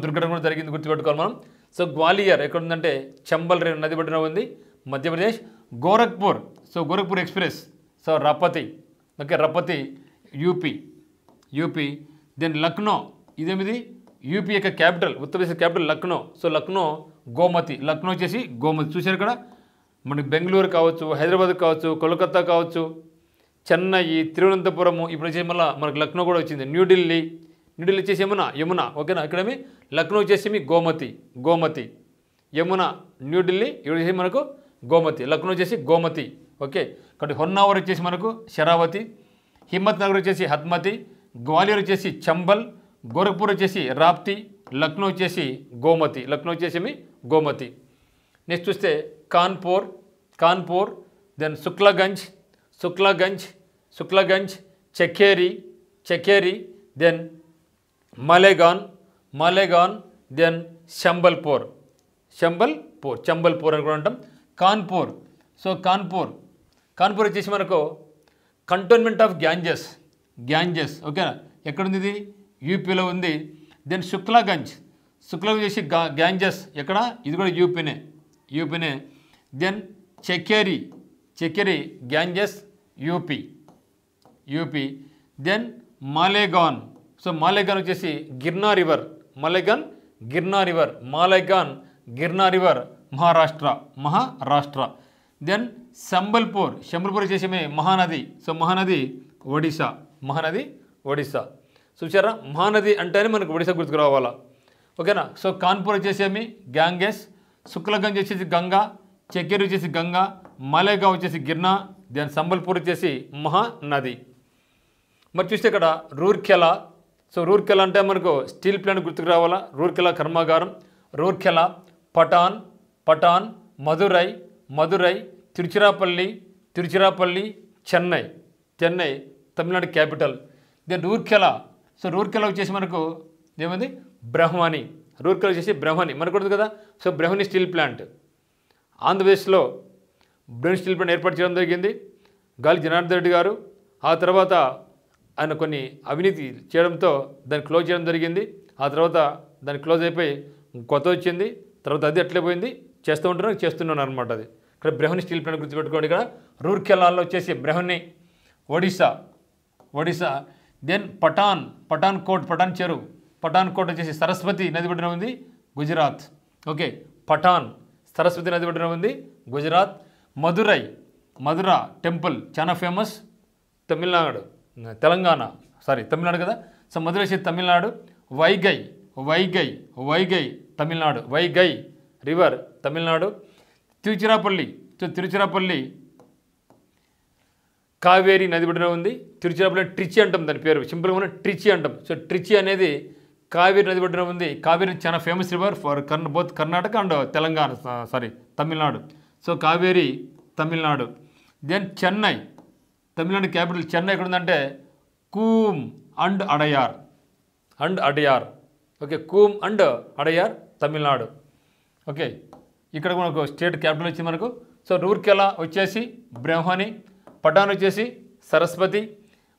దుర్ఘటన కూడా జరిగింది, గుర్తుపెట్టుకోవాలి మనం. సో గ్వాలియర్ ఎక్కడ ఉందంటే చంబల్ నది బడిన ఉంది, Madhya Pradesh. Gorakhpur express, so Rapti. Okay, Rapti UP. Then Lucknow, ఇదేమిది యూపీ యొక్క capital, Uttar Pradesh capital Lucknow. So Lucknow వచ్చేసి గోమతి. చూశారు ఇక్కడ మనకి బెంగళూరు కావచ్చు, హైదరాబాద్ కావచ్చు, కోల్కతా కావచ్చు, చెన్నై, తిరువనంతపురము. ఇప్పుడు వచ్చేసి మళ్ళీ మనకు లక్నో కూడా వచ్చింది. న్యూఢిల్లీ వచ్చేసి యమున. ఓకేనా, ఇక్కడేమి లక్నో వచ్చేసి గోమతి, యమున, న్యూఢిల్లీ ఇక్కడ వచ్చేసి మనకు గోమతి, లక్నో వచ్చేసి గోమతి. ఓకే, కాబట్టి హొన్నావర్ వచ్చేసి మనకు శరావతి, హిమ్మత్ నగర్ వచ్చేసి హత్మతి, గ్వాలియర్ వచ్చేసి చంబల్, గోరఖ్పూర్ వచ్చేసి రాప్తి, లక్నో వచ్చేసి గోమతి. నెక్స్ట్ చూస్తే కాన్పూర్, దెన్ శుక్లగంజ్, చకేరి, దెన్ మాలేగాన్, దెన్ చంబల్పూర్ అని కూడా అంటాం. కాన్పూర్ వచ్చేసి మనకు కంటోన్మెంట్ ఆఫ్ గ్యాంజెస్. ఓకేనా, ఎక్కడుంది ఇది? యూపీలో ఉంది. దెన్ శుక్లగంజ్ వచ్చేసి గ్యాంజెస్ ఎక్కడ? ఇది కూడా యూపీనే. Then Chakeri Ganges UP. Then Malegaon వచ్చేసి Girna Malegaon Girna river, Malegaon Girna river Maharashtra. Then Sambalpur వచ్చేసి మహానది. సో మహానది ఒడిశా. చూసారా, మహానది అంటేనే మనకు ఒడిశా గుర్తుకు రావాలా. ఓకేనా. సో కాన్పూర్ వచ్చేసేమి గ్యాంగెస్, శుక్లగంజ్ వచ్చేసి గంగా, చకేరి వచ్చేసి గంగా, మాలేగావ్ వచ్చేసి గిర్నా, దెన్ సంబల్పూర్ వచ్చేసి మహానది. మరి చూస్తే ఇక్కడ రూర్కెలా. సో రూర్కెలా అంటే మనకు స్టీల్ ప్లాంట్ గుర్తుకు రావాలా. రూర్కెలా కర్మాగారం. Rourkela, Patan, Madurai, Tiruchirappalli, Chennai Tamil Nadu capital. Then Rourkela. So Rourkela వచ్చేసి మనకు ఏమైంది బ్రహ్మణి. రూర్కెలా వచ్చేసి బ్రహ్మణి మనకు ఉంటుంది కదా. సో బ్రహ్మణి స్టీల్ ప్లాంట్ ఆంధ్రప్రదేశ్లో బ్రహ్మణి స్టీల్ ప్లాంట్ ఏర్పాటు చేయడం జరిగింది గాలి జనార్దన్ రెడ్డి గారు. ఆ తర్వాత ఆయన కొన్ని అవినీతి చేయడంతో దాన్ని క్లోజ్ చేయడం జరిగింది. ఆ తర్వాత దాన్ని క్లోజ్ అయిపోయి కొత్త వచ్చింది. తర్వాత అది అట్లే పోయింది, చేస్తున్నాను అనమాట. అది ఇక్కడ బ్రహ్మణి స్టీల్ ప్లాంట్ గుర్తుపెట్టుకోండి. ఇక్కడ రూర్కెలాలో వచ్చేసి బ్రహ్మణి ఒడిశా. దెన్ పఠాన్ కోట్ వచ్చేసి సరస్వతి నది ఒడ్డున ఉంది, గుజరాత్. ఓకే, పఠాన్ సరస్వతి నది ఒడ్డున ఉంది, గుజరాత్. మధుర టెంపుల్ చాలా ఫేమస్, తమిళనాడు కదా. సో మధుర వచ్చేసి తమిళనాడు. వైగై తమిళనాడు, వైగై రివర్ తమిళనాడు. తిరుచిరాపల్లి కావేరి నది ఒడ్డున ఉంది. తిరుచిరాపల్లి ట్రిచి అంటాం, దాని పేరు సింపుల్గా ఉన్న ట్రిచి అంటాం. సో ట్రిచి అనేది కావేరి నది ఒడ్డున ఉంది. కావేరి చాలా famous river for both Karnataka and Tamil Nadu. So Kaveri Tamil Nadu. Then Chennai, Tamil Nadu capital Chennai ఎక్కడ ఉందంటే Cooum and Adyar. Okay, Cooum and Adyar Tamil Nadu. Okay, ఇక్కడ మనకు స్టేట్ క్యాపిటల్ వచ్చింది మనకు. సో రూర్కెలా వచ్చేసి బ్రహ్మణి, పఠాన్ వచ్చేసి సరస్వతి,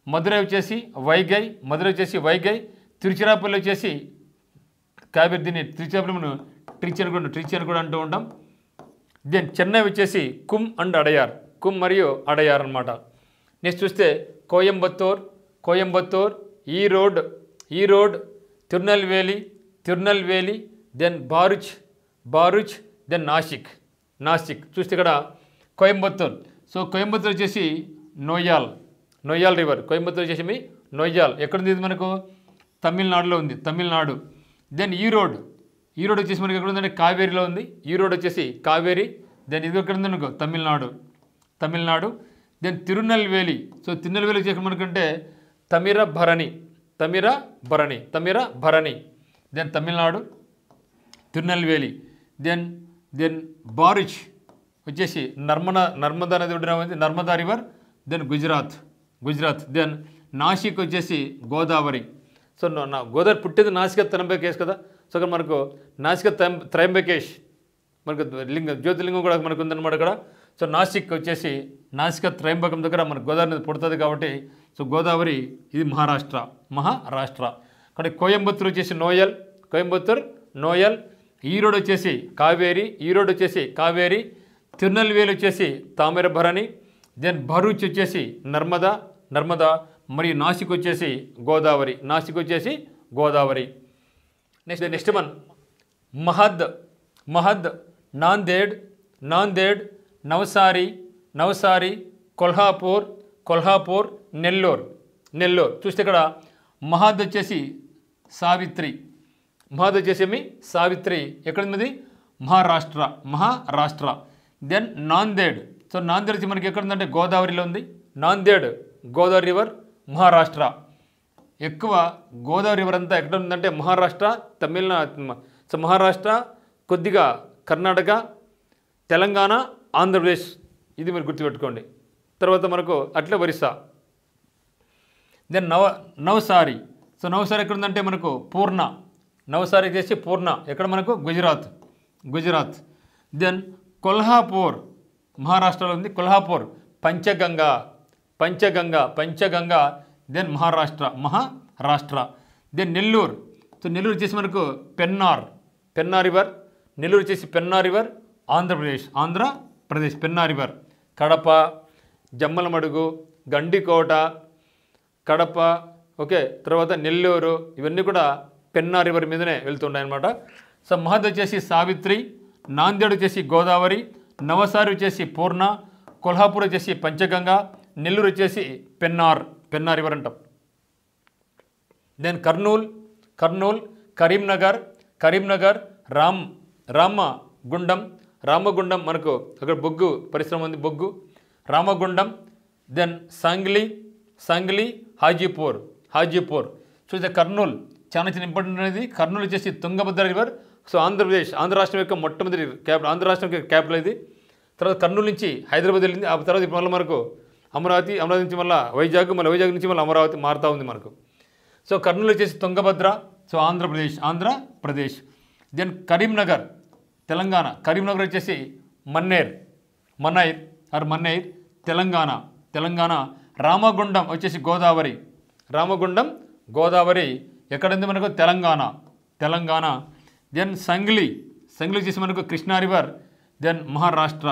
మధురై వచ్చేసి వైగై, తిరుచిరాపల్లి వచ్చేసి కావేరి. దీన్ని తిరుచిరాపల్లి మనం ట్రిచి అని కూడా అంటూ ఉంటాం. దెన్ చెన్నై వచ్చేసి కుమ్ మరియు అడయార్ అనమాట. నెక్స్ట్ చూస్తే కోయంబత్తూర్, ఈరోడ్, తిరునల్వేలి, దెన్ బారుచ్, దెన్ నాసిక్. చూస్తే ఇక్కడ కోయంబత్తూర్. సో కోయంబత్తూర్ వచ్చేసి నోయాల్ రివర్. కోయంబత్తూర్ వచ్చేసి నోయాల్ ఎక్కడుంది, ఇది మనకు తమిళనాడులో ఉంది, తమిళనాడు. దెన్ ఈరోడ్ వచ్చేసి మనకి ఎక్కడ ఉందంటే కావేరిలో ఉంది. ఈరోడ్ వచ్చేసి కావేరి. దెన్ ఇది ఎక్కడ ఉంది మనకు తమిళనాడు. దెన్ తిరునల్వేలి. సో తిరునల్వేలి వచ్చేసి మనకంటే తమిరభరణి. దెన్ తమిళనాడు, తిరునల్వేలి. దెన్ బారుచ్ వచ్చేసి నర్మదా నది ఒడ్డున ఉంది, Narmada river. Then Gujarat. Then Nashik వచ్చేసి గోదావరి. సో గోదావరి పుట్టేది నాసిక త్రయంబకేశ్ కదా. సో అక్కడ మనకు నాసిక త్రయంబకేశ్ మనకు జ్యోతిర్లింగం కూడా మనకు ఉందన్నమాట ఇక్కడ. సో నాసిక్ వచ్చేసి నాసిక త్రయంబకం దగ్గర మనకు గోదావరి నది పుడుతుంది కాబట్టి సో గోదావరి ఇది మహారాష్ట్ర. అక్కడ కోయంబత్తూర్ వచ్చేసి నోయల్, ఈరోడ్ వచ్చేసి కావేరి, తిరునల్వేలి వచ్చేసి తామిరభరణి. దెన్ భరూచ్ వచ్చేసి నర్మదా మరియు నాసిక్ వచ్చేసి గోదావరి. Next one Mahad, Nanded, Navsari, Kolhapur, Nellore. చూస్తే ఇక్కడ మహద్ వచ్చేసి సావిత్రి. ఎక్కడ ఉంది, మహారాష్ట్ర. దెన్ నాందేడ్. సో నాందేడ్ వచ్చి మనకి ఎక్కడ ఉందంటే గోదావరిలో ఉంది. నాందేడ్ గోదావరి రివర్, మహారాష్ట్ర. ఎక్కువ గోదావరి రివర్ అంతా ఎక్కడ ఉందంటే మహారాష్ట్ర, తమిళనాడు. సో మహారాష్ట్ర, కొద్దిగా కర్ణాటక, తెలంగాణ, ఆంధ్రప్రదేశ్. ఇది మీరు గుర్తుపెట్టుకోండి. తర్వాత మనకు అట్లే ఒరిస్సా. దెన్ నవసారి. సో నవసారి ఎక్కడ ఉందంటే మనకు నవసారి చేసి పూర్ణ ఎక్కడ మనకు గుజరాత్. దెన్ కొల్హాపూర్ మహారాష్ట్రలో ఉంది. Kolhapur Panchganga. Then Maharashtra. Then Nellore. So Nellore వచ్చేసి మనకు పెన్నా రివర్. నెల్లూరు వచ్చేసి Penna river, Andhra Pradesh Penna river. Kadapa, Jammalamadugu, Gandikota, Kadapa. Okay, తర్వాత నెల్లూరు. ఇవన్నీ కూడా పెన్నా రివర్ మీదనే వెళ్తుంటాయి అనమాట. సో మహద్ వచ్చేసి సావిత్రి, నాందేడ్ వచ్చేసి గోదావరి, నవసారి వచ్చేసి పూర్ణ, కొల్హాపూర్ వచ్చేసి పంచగంగా, నెల్లూరు వచ్చేసి పెన్నా రివర్ అంటాం. దెన్ కర్నూల్, కరీంనగర్, రామగుండం మనకు అక్కడ బొగ్గు పరిశ్రమ ఉంది, బొగ్గు, రామగుండం. దెన్ సంగ్లీ, హాజీపూర్. చూస్తే కర్నూల్ చాలా చిన్న ఇంపార్టెంట్ అనేది. కర్నూలు వచ్చేసి తుంగభద్ర రివర్. సో ఆంధ్ర రాష్ట్రం యొక్క మొట్టమొదటి ఆంధ్ర రాష్ట్రం యొక్క క్యాపిటల్ ఇది. తర్వాత కర్నూలు నుంచి హైదరాబాద్ వెళ్ళింది. ఆ తర్వాత ఇప్పుడు మళ్ళీ మనకు అమరావతి నుంచి మళ్ళీ వైజాగ్ నుంచి మళ్ళీ అమరావతి మారుతూ ఉంది మనకు. సో కర్నూలు వచ్చేసి తుంగభద్ర. సో ఆంధ్రప్రదేశ్. దెన్ కరీంనగర్ తెలంగాణ. కరీంనగర్ వచ్చేసి మన్నైర్ తెలంగాణ. రామగుండం వచ్చేసి గోదావరి ఎక్కడుంది మనకు? తెలంగాణ. దెన్ సంగ్లీ వచ్చేసి మనకు Krishna river. Then Maharashtra.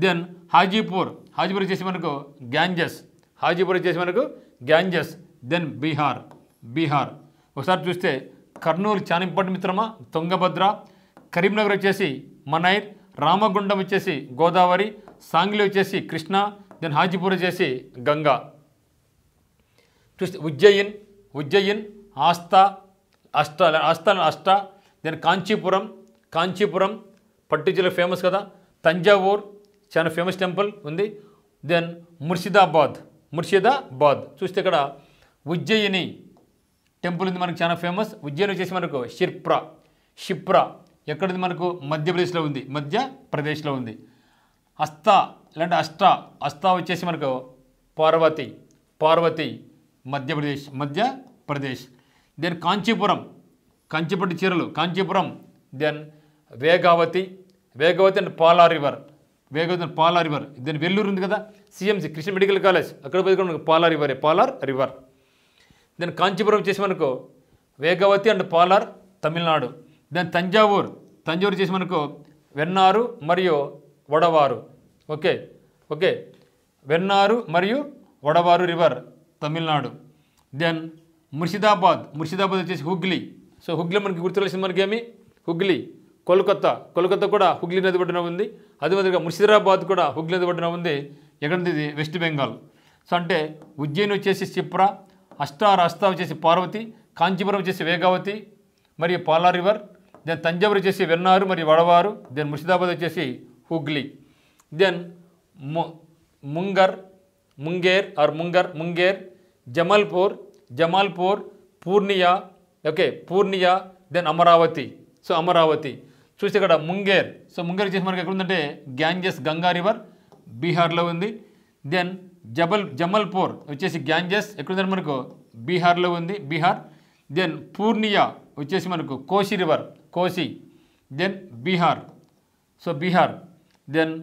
Then Hajipur వచ్చేసి మనకు గ్యాంజెస్. దెన్ బీహార్. ఒకసారి చూస్తే కర్నూలు చాలా ఇంపార్టెంట్ మిత్రమా, తుంగభద్ర. కరీంనగర్ వచ్చేసి మనైర్, రామగుండం వచ్చేసి గోదావరి, సాంగ్లీ వచ్చేసి కృష్ణ, దెన్ హాజీపూర్ వచ్చేసి గంగా. చూస్తే ఉజ్జయిన్, ఆస్థా. దెన్ కాంచీపురం పట్టు జిల్లా ఫేమస్ కదా. తంజావూర్ చాలా ఫేమస్ టెంపుల్ ఉంది. దెన్ ముర్షిదాబాద్. చూస్తే ఇక్కడ ఉజ్జయిని టెంపుల్ ఉంది మనకు, చాలా ఫేమస్. ఉజ్జయిని వచ్చేసి మనకు షిప్రా ఎక్కడుంది మనకు? మధ్యప్రదేశ్లో ఉంది. అస్తా వచ్చేసి మనకు పార్వతి మధ్యప్రదేశ్. దెన్ కంచిపట్టు చీరలు Kanchipuram. Then Vegavathi and Pala river. Then Vellore ఉంది కదా, సిఎంసి కృష్ణ మెడికల్ కాలేజ్, అక్కడ పోయి కూడా మనకు పాలార్ రివర్. దెన్ కాంచీపురం వచ్చేసి మనకు వేగవతి అండ్ పాలార్ తమిళనాడు. దెన్ తంజావూరు వచ్చేసి మనకు వెన్నారు మరియు వడవారు. ఓకే వెన్నారు మరియు వడవారు రివర్ తమిళనాడు. దెన్ ముర్షిదాబాద్ వచ్చేసి హుగ్లీ. సో హుగ్లీ మనకి గుర్తులేసింది మనకి ఏమి? హుగ్లీ. కోల్కతా కూడా హుగ్లీ నది ఒడ్డున ఉంది. అదే మాదిరిగా ముర్షిదాబాద్ కూడా హుగ్లీ నది ఒడ్డున ఉంది. ఎక్కడుంది? ఇది వెస్ట్ బెంగాల్. సో అంటే ఉజ్జయిని వచ్చేసి షిప్రా, అస్తా వచ్చేసి పార్వతి, కాంచీపురం వచ్చేసి వేగావతి మరియు పాలా రివర్. దెన్ తంజావూరు వచ్చేసి వెన్నారు మరియు వడవారు. దెన్ ముర్షిదాబాద్ వచ్చేసి Hooghly. Then Munger, Jamalpur, Purnia. Then Amaravati. So Amaravati చూస్తే ఇక్కడ ముంగేర్. సో ముంగేర్ వచ్చేసి మనకి ఎక్కడ ఉందంటే గ్యాంజెస్ గంగా రివర్ బీహార్లో ఉంది. దెన్ జమల్పూర్ వచ్చేసి గ్యాంజెస్ ఎక్కడుందంటే మనకు బీహార్లో ఉంది, బీహార్. దెన్ పూర్నియా వచ్చేసి మనకు Kosi river, then Bihar. So Bihar. Then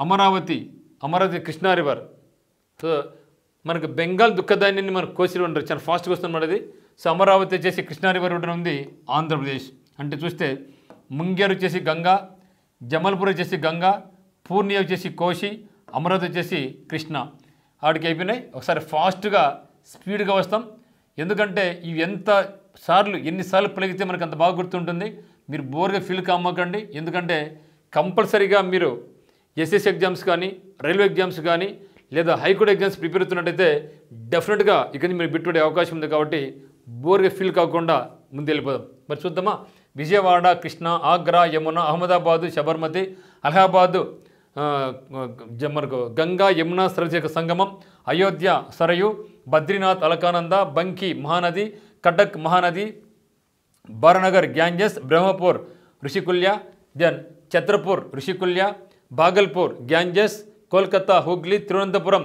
Amaravati Krishna river. So మనకు బెంగాల్ దుఃఖదాయిని మనకు కోసి రివర్ అంటారు, చాలా ఫాస్ట్గా వస్తుంది అన్నమాట అది. సో అమరావతి వచ్చేసి కృష్ణా రివర్ ఒడ్డున ఉంది ఆంధ్రప్రదేశ్. అంటే చూస్తే ముంగేర్ వచ్చేసి గంగా, జమల్పూర్ వచ్చేసి గంగా, పూర్ణియా వచ్చేసి కోసి, అమరావతి వచ్చేసి కృష్ణ. ఆడికి అయిపోయినాయి. ఒకసారి ఫాస్ట్గా స్పీడ్గా వస్తాం, ఎందుకంటే ఇవి ఎన్నిసార్లు పలిగితే మనకు అంత బాగా గుర్తుంటుంది. మీరు బోర్గా ఫీల్ కామ్మకండి, ఎందుకంటే కంపల్సరీగా మీరు ఎస్ఎస్సి ఎగ్జామ్స్ కానీ, రైల్వే ఎగ్జామ్స్ కానీ, లేదా హైకోర్టు ఎగ్జామ్స్ ప్రిపేర్ అవుతున్నట్టయితే డెఫినెట్గా ఇక్కడ మీరు బిట్టుపడే అవకాశం ఉంది. కాబట్టి బోర్గా ఫీల్ కాకుండా ముందు వెళ్ళిపోదాం. మరి చూద్దామా? విజయవాడ, కృష్ణా, ఆగ్రా, యమున, అహ్మదాబాదు, శబర్మతి, అలహాబాదు, మనకు గంగా యమున సరస్వతి సంగమం, Ayodhya Sarayu, Badrinath Alakananda, బంకి Mahanadi, Cuttack Mahanadi, Baranagar Ganges, Brahmapur ఋషికుల్య, then Chhatrapur ఋషికుల్య, Bhagalpur Ganges, Kolkata Hooghly, Thiruvananthapuram,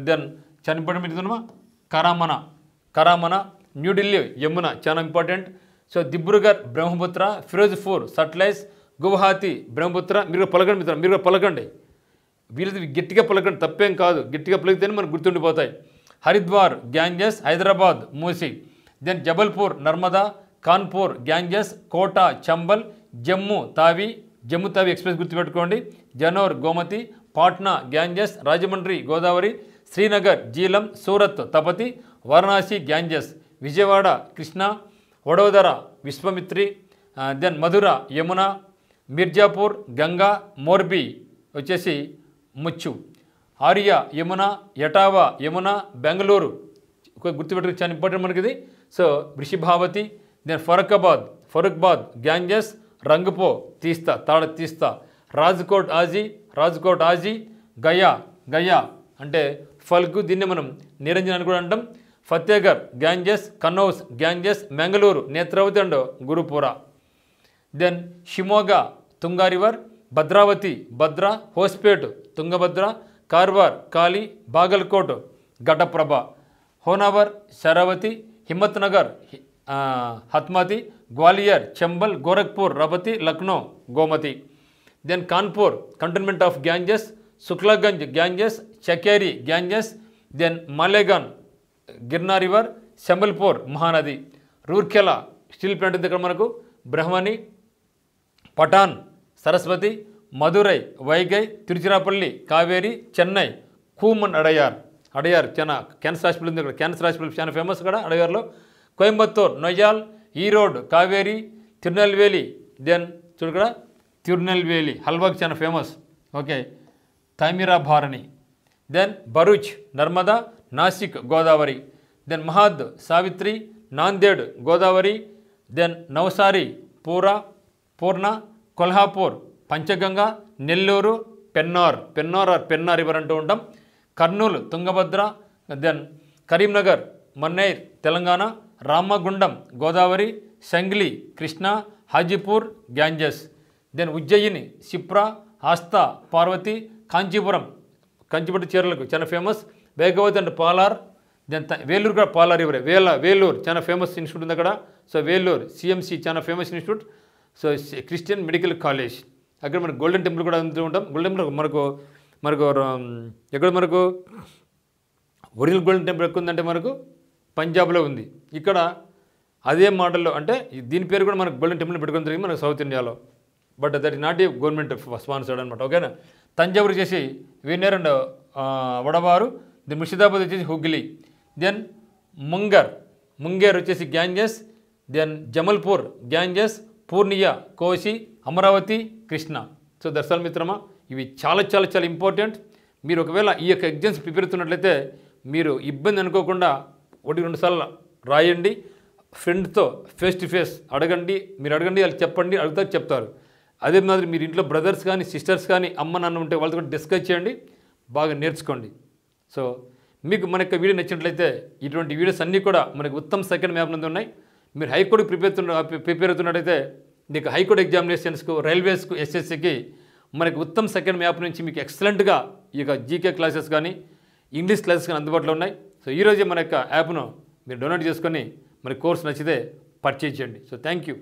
then చాలా ఇంపార్టెంట్ కరామన, న్యూఢిల్లీ యమున చాలా ఇంపార్టెంట్. సో దిబ్రూగర్ బ్రహ్మపుత్ర, ఫిరోజ్పూర్ సట్లైజ్, గువాహతి బ్రహ్మపుత్ర. మీరు పలకండి మిత్రం, మీరు పలకండి, వీళ్ళది గట్టిగా పలకండి, తప్పేం కాదు, గట్టిగా పలికితేనే మనకు గుర్తుండిపోతాయి. Haridwar Ganges, Hyderabad Musi, then Jabalpur Narmada, Kanpur Ganges, Kota Chambal, Jammu Tawi express గుర్తుపెట్టుకోండి, Jaunpur Gomti, Patna Ganges, Rajahmundry Godavari, Srinagar Jhelum, Surat Tapti, Varanasi Ganges, Vijayawada Krishna, Vadodara Vishwamitri, then Mathura Yamuna, Mirzapur Ganga, Morbi వచ్చేసి ముచ్చు, ఆర్య యమున, ఎటావా యమున, బెంగళూరు గుర్తుపెట్టుకు చాలా ఇంపార్టెంట్ మనకి ఇది. సో వృషభావతి, దెన్ ఫరూక్బాద్ గ్యాంజెస్, రంగపో తీస్తా తాడ తీస్తా, రాజ్కోట్ ఆజీ, గయా అంటే ఫల్గు, దీన్ని మనం నిరంజన్ అని కూడా అంటాం. Fatehgarh Ganges, Kannauj Ganges, Mangaluru Netravati and Gurupura. Then Shimoga Tunga river, Bhadravati Bhadra, Hospet Tungabhadra, Karwar Kali, Bagalkot Ghataprabha, Honavar Sharavathi, Himmatnagar Hathmati, Gwalior Chambal, Gorakhpur Rapti, Lucknow Gomti. Then Kanpur cantonment of Ganges, Shuklaganj Ganges, Chakeri Ganges, then Malegaon Girna river, Sambalpur Mahanadi, Rourkela steel plant ఉంది ఇక్కడ మనకు, బ్రహ్మణి, పటాన్ సరస్వతి, మదురై వైగై, తిరుచిరాపల్లి కావేరి, చెన్నై కూమన్ అడయార్ చాలా క్యాన్సర్ హాస్పిటల్ ఉంది ఇక్కడ, క్యాన్సర్ హాస్పిటల్ చాలా ఫేమస్ ఇక్కడ అడయార్లో, కోయంబత్తూర్ నొయ్యాల్, ఈరోడ్ కావేరి, తిరునెల్వేలి, దెన్ చూడక్కడ తిరునెల్వేలి హల్వాకి చాలా famous. Okay, Thamirabarani, then Bharuch Narmada, Nashik Godavari, then Mahad Savitri, Nanded Godavari, then Navsari Purna, Kolhapur Panchganga, Nellore Pennar river అంటూ ఉంటాం, Kurnool Tungabhadra, then Karimnagar Manair Telangana, Ramagundam Godavari, Sangli Krishna, Hajipur Ganges, then Ujjaini Sipra, Ashta Parvati, Kanchipuram చీరలకు చాలా famous, Vegavathi and Palar, then Vellore కూడా పాలార్ రివరే, వేలూరు చాలా ఫేమస్ ఇన్స్టిట్యూట్ ఉంది అక్కడ. సో వేలూరు సిఎంసి చాలా famous institute. So Christian medical college అక్కడ మనకు గోల్డెన్ టెంపుల్ కూడా ఉంటూ ఉంటాం. గోల్డెన్ టెంపుల్ మనకు ఎక్కడ మనకు ఒరిజినల్ గోల్డెన్ టెంపుల్ ఎక్కువ ఉందంటే మనకు పంజాబ్లో ఉంది. ఇక్కడ అదే మోడల్లో అంటే దీని పేరు కూడా మనకు గోల్డెన్ టెంపుల్ పెట్టుకుని జరిగింది మనకు సౌత్ ఇండియాలో. But that is not a government sponsored అనమాట. ఓకేనా. తంజావూరు వచ్చేసి వీనేర్ అండ్ వడవారు, దెన్ ముర్షిదాబాద్ వచ్చేసి హుగ్లీ, దెన్ ముంగేర్ వచ్చేసి Ganges, then Jamalpur Ganges, Purnia Kosi, Amaravati Krishna. So దర్శన మిత్రమా, ఇవి చాలా చాలా చాలా ఇంపార్టెంట్. మీరు ఒకవేళ ఈ యొక్క ఎగ్జామ్స్ ప్రిపేర్ అవుతున్నట్లయితే మీరు ఇబ్బంది అనుకోకుండా 1-2 సార్లు రాయండి. ఫ్రెండ్తో ఫేస్ టు ఫేస్ అడగండి, మీరు అడగండి, వాళ్ళు చెప్పండి, అడుగుతారు చెప్తారు. అదే మాదిరి మీరు ఇంట్లో బ్రదర్స్ కానీ సిస్టర్స్ కానీ అమ్మ నాన్న ఉంటే వాళ్ళతో కూడా డిస్కస్ చేయండి, బాగా నేర్చుకోండి. సో మీకు మన యొక్క వీడియో నచ్చినట్లయితే ఇటువంటి వీడియోస్ అన్నీ కూడా మనకి ఉత్తమ్ సెకండ్ మ్యాప్ నందు ఉన్నాయి. మీరు హైకోర్టుకి ప్రిపేర్ అవుతున్నట్టయితే మీకు హైకోర్టు ఎగ్జామినేషన్స్కు, రైల్వేస్కు, ఎస్ఎస్సికి మనకి ఉత్తమ్ సెకండ్ మ్యాప్ నుంచి మీకు ఎక్సలెంట్గా ఈ యొక్క జీకే క్లాసెస్ కానీ ఇంగ్లీష్ క్లాసెస్ కానీ అందుబాటులో ఉన్నాయి. సో ఈరోజే మన యొక్క యాప్ను మీరు డౌన్లోడ్ చేసుకొని మన కోర్స్ నచ్చితే పర్చేజ్ చేయండి. So thank you.